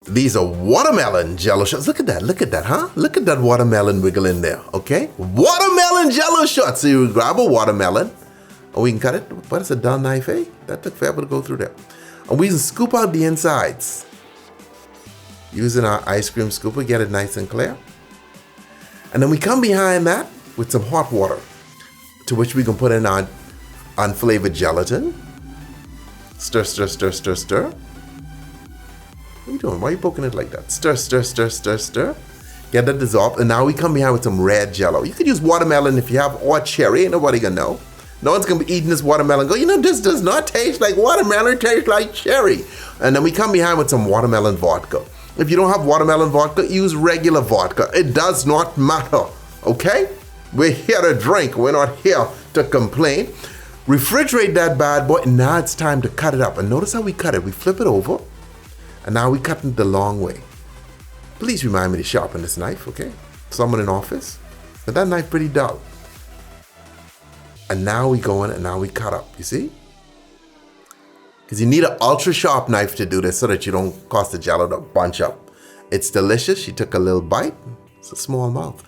These are watermelon Jello shots. Look at that, huh? Look at that watermelon wiggle in there, okay? Watermelon Jello shots. So you grab a watermelon, and we can cut it. What is a dull knife, eh? That took forever to go through there. And we can scoop out the insides. Using our ice cream scooper, get it nice and clear. And then we come behind that with some hot water, to which we can put in our unflavored gelatin. Stir, stir, stir, stir, stir. What are you doing? Why are you poking it like that? Stir, stir, stir, stir, stir. Get that dissolved. And now we come behind with some red Jello. You could use watermelon if you have, or cherry. Ain't nobody gonna know. No one's gonna be eating this watermelon and go, this does not taste like watermelon, it tastes like cherry. And then we come behind with some watermelon vodka. If you don't have watermelon vodka, use regular vodka. It does not matter, okay? We're here to drink. We're not here to complain. Refrigerate that bad boy, and now it's time to cut it up. And notice how we cut it. We flip it over, and now we cut it the long way. Please remind me to sharpen this knife, okay? Someone in office. But that knife pretty dull. And now we go in, and now we cut up, you see? Because you need an ultra sharp knife to do this so that you don't cause the Jello to bunch up. It's delicious. She took a little bite. It's a small mouth.